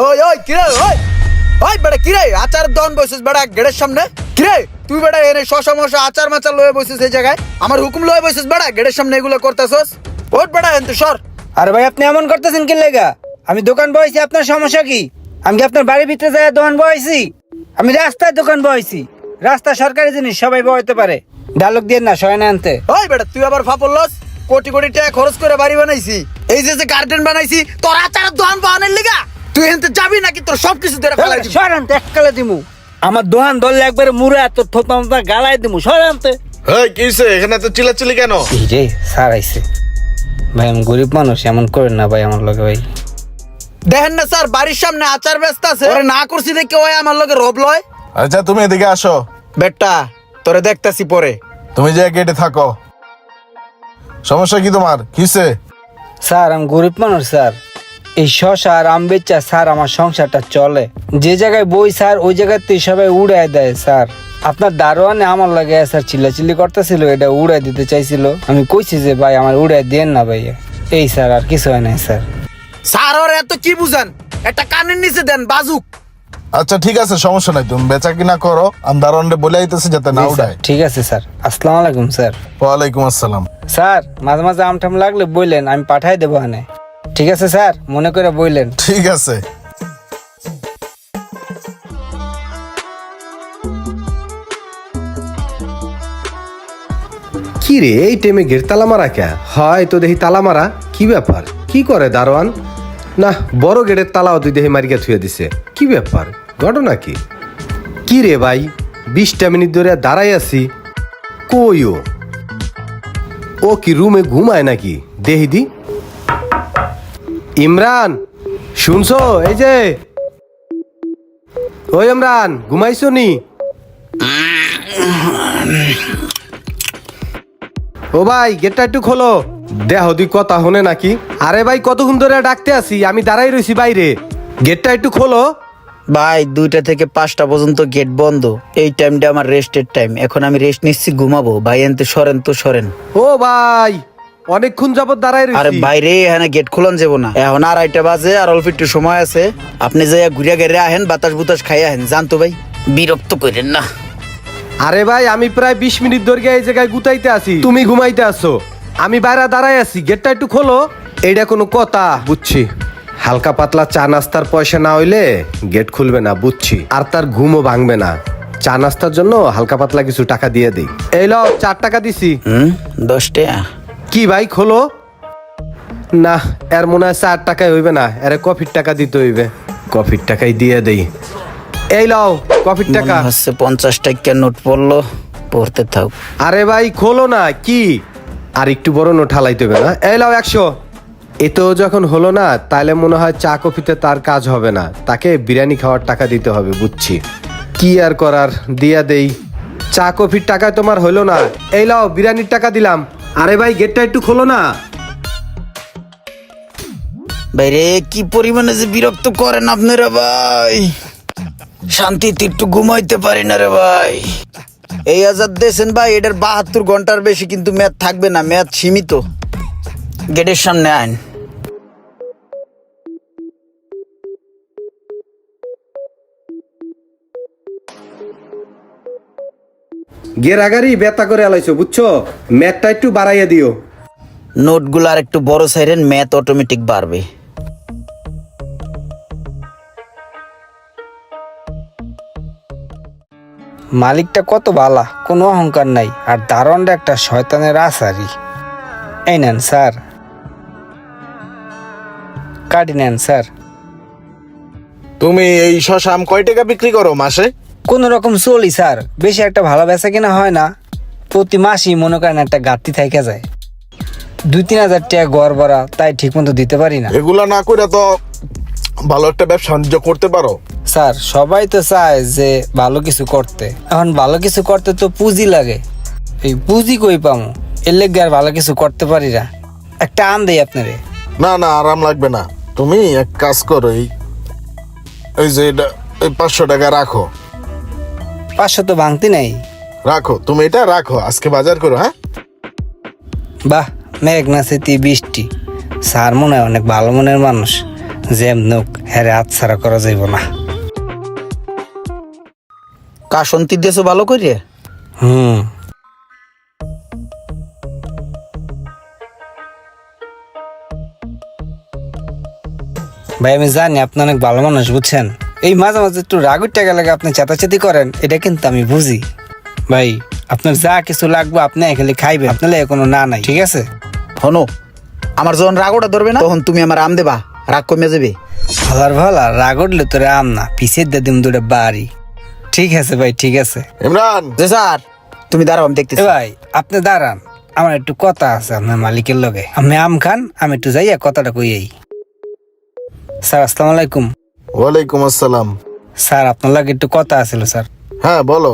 ওই ওই কিরে ওই ওই বেটা কিরে আচার দন বসিস বেটা গেটের সামনে কিরে তুই বেটা এনে শশা মশা আচার মাচার লয়ে বসিস এই জায়গায় আমার হুকুম লয়ে বসিস বেটা গেটের সামনে এগুলো করতেছস ওট বেটা এনতে সর। আরে ভাই আপনি এমন করতেছেন কি লেগা? আমি দোকান বইছি, আপনার সমস্যা কি? আমি কি আপনার বাড়ির ভিতরে যাই দোকান বইছি? আমি রাস্তায় দোকান বইছি। রাস্তা সরকারি জিনিস, সবাই বইতে পারে। ডায়লগ দিয়ে না সয় না আনতে। ওই বেটা তুই আবার ফাপড়লস কোটি কোটি টাকা খরচ করে বাড়ি বানাইছি এই যে যে গার্ডেন বানাইছি তোর আচারের দোকান বানানোর লিগা তুই এনতে যাবি নাকি তোর সবকিছু ধরে ফেলাই দিবি? সয় আনতে এককালে দিমু। আমার দোকান ধরলে একবারে মুড়ে এত থোতা গালায় দিমু। সয় আনতে। এই কি হইছে এখানে তো চিল্লাচিল্লি কেন? এই রে স্যার আইছে। ভাই আমি গরিব মানুষ, এমন করেন না ভাই আমার লগে ভাই। দেখেন না স্যার বাড়ির সামনে আচার ব্যস্ত আছে ওরে না করছি দেখে ওই আমার লগে রব লয়। আচ্ছা তুমি এদিকে আসো, বেটা তোরে দেখতাছি পরে। তুমি যে গেটে থাকো। সমস্যা কি তোমার? কিসে? স্যার আমি গরিব মানুষ স্যার। এই শশা আর আম বেচা স্যার আমার সংসারটা চলে। যে জায়গায় বই স্যার ওই জায়গাতে সবাই উড়াই দেয় স্যার। আপনার দারোয়ানে আমার লাগে স্যার চিল্লাচিল্লি করতেছিল, এটা উড়াই দিতে চাইছিল। আমি কইছি যে ভাই আমার উড়াই দেন না ভাই। এই স্যার আর কিছু হয় নাই স্যার। স্যার ওর এত কি বুঝান, একটা কানের নিচে দেন বাজুক। আচ্ছা ঠিক আছে, সমস্যা নাই, তুমি বেচা কিনা করো, আমি দারোয়ানরে বলে আইতেছি যাতে না জি স্যার, উড়ায়। ঠিক আছে স্যার। আসসালামু আলাইকুম স্যার। ওয়ালাইকুম আসসালাম। স্যার মাঝে মাঝে আমঠাম লাগলে বললেন, আমি পাঠাই দেবো হানে। ঠিক আছে স্যার, মনে করে বললেন। ঠিক আছে। কি রে এই টাইমে গেট তালা মারা কে হয়? তো দেখি তালা মারা, কি ব্যাপার? কি করে দারোয়ান? না বড় গেটের তালাও তুই দেখি মারিকে থুয়ে দিছে, কি ব্যাপার? ঘটনা কি? কি রে ভাই 20টা মিনিট ধরে দাঁড়াই আছি, কই ও কি রুমে ঘুমায় নাকি? দেহি দি। ইমরান শুনছো? এই যে ওই ইমরান ঘুমাইছো নি? ও ভাই গেটটা একটু খোলো, দেহ তুই কথা হনে নাকি? আরে ভাই কতক্ষণ ধরে ডাকতে আসি, আমি দাঁড়াই রইছি বাইরে, গেটটা একটু খোলো। ভাই 2টা থেকে 5টা পর্যন্ত গেট বন্ধ, এই টাইমটা আমার রেস্টের টাইম, এখন আমি রেস্ট নিচ্ছি, ঘুমাবো। ভাই এনতে সরেন তো সরেন। ও ভাই অনেকক্ষণ যাবত দাঁড়াই আরে রইছি। বাইরে এখানে গেট খোলান যাবো না, এখন 2:30 বাজে, আর অল্প একটু সময় আছে। আপনি যাইয়া ঘুরিয়া গেড়ে আহেন, বাতাস বুতাস খাই আহেন, জানতো ভাই বিরক্ত করেন না। আরে ভাই আমি প্রায় 20 মিনিট ধরে এই জায়গায় গুতাইতে আছি, তুমি ঘুমাইতে আসো, আমি বাইরে দাঁড়াই আছি, গেটটা একটু খোলো। এইটা কোনো কথা? বুঝছি, হালকা পাতলা চা নাস্তার পয়সা না হইলে গেট খুলবে না, বুঝছি। আর তার ঘুমও ভাঙবে না, চা নাস্তার জন্য হালকা পাতলা কিছু টাকা দিয়ে দেই। এই লও 4 টাকা দিছি। 10 টাকা। কি ভাই খোলো না, এর মনে হয় 4 টাকায় হইবে না, এর কফির টাকা দিতে হইবে, কফির টাকাই দিয়ে দেই। এই লও কফির টাকা। মনে হচ্ছে 50 টাকা নোট পড়লো, পড়তে থাক। আরে ভাই খোলো না, কি আর একটু বড় নোট হালাইতে হবে না? এই লাও 100। এতেও যখন হলো না, তাহলে মনে হয় চা কফিতে তার কাজ হবে না, তাকে বিরিয়ানি খাওয়ার টাকা দিতে হবে, বুঝছি। কি আর করার, দিয়া দেই। চা কফির টাকায় তোমার হলো না, এই লাও বিরিয়ানির টাকা দিলাম। আরে ভাই গেটটা একটু খোলো না। বাইরে কি পরিমাণে যে বিরক্ত করেন আপনারা ভাই, শান্তিতে একটু ঘুমাইতে পারি না রে ভাই। এই আজাদ দিয়েছেন ভাই, এটার 72 ঘন্টার বেশি কিন্তু মেয়াদ থাকবে না, মেয়াদ সীমিত। গেটের সামনে আইন। গেরাগারি বেতা করে আলাইছো, বুঝছো? ম্যাথটা একটু বাড়াইয়া দিও। নোটগুলো আর একটু বড় সাইরেন, ম্যাথ অটোমেটিক বাড়বে। মালিকটা কত বালা, কোনো অহংকার নাই, আর দারোয়ানটা একটা শয়তানের আসারি। এই নেন স্যার, কাটি নেন স্যার। তুমি এই শশা আম কয় টাকা বিক্রি করো মাসে? কোন রকম চলি স্যার, বেশি একটা ভালো বেচা কিনা হয় না। প্রতি মাসই মনে করেন একটা ঘাটতি থাইকা যায়, 2-3 হাজার টাকা ঘর ভরা, তাই ঠিক মতো দিতে পারি না। এগুলা না করে তো ভালো একটা ব্যবসা বাণিজ্য করতে পারো। স্যার সবাই তো চায় যে ভালো কিছু করতে, এখন ভালো কিছু করতে তো পুঁজি লাগে, এই পুঁজি কই পামো? এর লেগে আর ভালো কিছু করতে পারি না। একটা আম দেই আপনারে। না না আরাম লাগবে না, তুমি এক কাজ করো, এই যে এটা 500 টাকা রাখো। 500 তো ভাঙতি নাই। রাখো, তুমি এটা রাখো, আজকে বাজার করো। হ্যাঁ বাহ, মেঘ না সেতি বৃষ্টি। স্যার মনে হয় অনেক ভালো মনের মানুষ, জ্যাম নোক হ্যাঁ হাত ছাড়া করা যাইব না। কাশন্তি দেশো ভালো করে। হুম ভাই আমি জানি আপনি অনেক ভালো মানুষ বুঝছেন, এই মাঝে মাঝে একটু রাগুর টাকা লাগে আপনি চেতাচেতি করেন, এটা কিন্তু আমি বুঝি। ভাই আপনার যা কিছু লাগবে আপনি খালি খাইবেন, আপনার লাগে কোনো না নাই, ঠিক আছে? হনো, আমার যখন রাগোটা ধরবে না তখন তুমি আমার আম দেবা, রাগ কমে যাবে। ভালার ভালা রাগ উঠলে তোরে আম না পিছিয়ে দিয়ে দিম দুটো বাড়ি। ঠিক আছে ভাই ঠিক আছে। ইমরান, যে স্যার তুমি দাঁড়াও আমি দেখতেছি। এ ভাই আপনি দাঁড়ান, আমার একটু কথা আছে আপনার মালিকের লগে। আপনি আম খান, আমি একটু যাইয়া কথাটা কইয়াই। স্যার আসসালামু আলাইকুম। ওয়ালাইকুম আসসালাম। স্যার আপনার লাগে একটু কথা আছিল স্যার। হ্যাঁ বলো।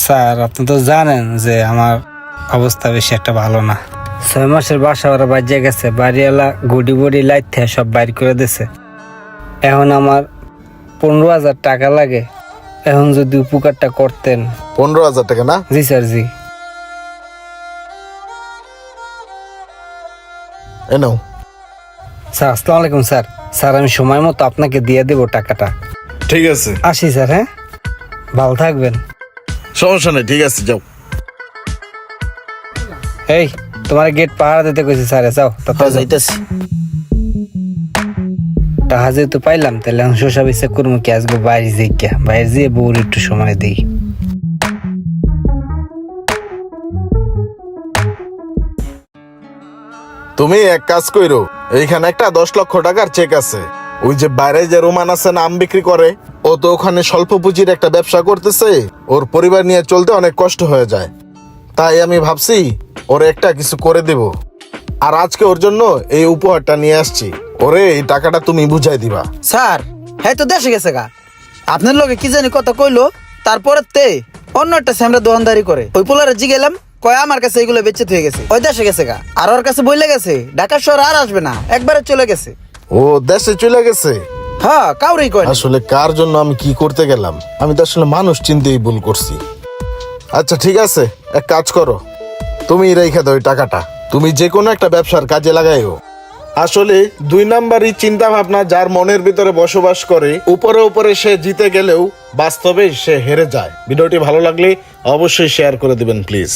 স্যার আপনি তো জানেন যে আমার অবস্থা বেশি একটা ভালো না। 6 মাসের বাসা ওরা বাজিয়ে গেছে, বাড়িওয়ালা গুডি বুড়ি লাইট থেকে সব বাইর করে দিছে। এখন আমার 15,000 টাকা লাগে, এখন যদি উপকারটা করতেন। 15,000 টাকা না? জি স্যার জি। এ নাও। স্যার আসসালামু আলাইকুম স্যার। স্যার আমি সময় মতো আপনাকে দিয়ে দেবো টাকাটা। ঠিক আছে, আসি স্যার, হ্যাঁ ভালো থাকবেন। সমস্যা নেই, ঠিক আছে যাও। এই তোমার গেট পাহারা দিতে কইছি স্যার, যাও তাতে যাইতেছি। টাকা যেহেতু পাইলাম তাহলে আমি শোষা বিচার করবো কি, আসবো বাইরে যেয়ে, বাইরে যেয়ে বউর একটু সময় দিই। তুমি এক কাজ কইরো, এইখানে একটা 10 লক্ষ টাকার চেক আছে। ওই যে বাইরে যে রোমান আছে না আম বিক্রি করে, ও তো ওখানে স্বল্প পুঁজির একটা ব্যবসা করতেছে, ওর পরিবার নিয়ে চলতে অনেক কষ্ট হয়ে যায়। তাই আমি ভাবছি ওর একটা কিছু করে দেব, আর আজকে ওর জন্য এই উপহারটা নিয়ে আসছি। ওরে এই টাকাটা তুমি বুঝাই দিবা। স্যার হ্যাঁ তো দেশে গেছে গা, আপনার লগে কি জানি কথা কইলো, তারপরে তে অন্য একটা স্যামরা দোকানদারি করে। ওই পোলারে জিগেলাম, কয় আমার কাছে এগুলো বেচে হয়ে গেছে, ওই দেশে গেছে গা। আর ওর কাছে বইলে গেছে ঢাকা শহর আর আসবে না, একবারে চলে গেছে। ও দেশে চলে গেছে? হ্যাঁ কাউরেই কয় না। আসলে কার জন্য আমি কি করতে গেলাম, আমি তো আসলে মানুষ চিনতেই ভুল করছি। আচ্ছা ঠিক আছে, এক কাজ করো, তুমি রেখে দাও ওই টাকাটা, তুমি যে কোনো একটা ব্যবসার কাজে লাগাইও। আসলে 2 নাম্বারই চিন্তা ভাবনা যার মনের ভিতরে বসবাস করে, উপরে উপরে সে জিতে গেলেও বাস্তবে সে হেরে যায়। ভিডিওটি ভালো লাগলে অবশ্যই শেয়ার করে দিবেন প্লিজ।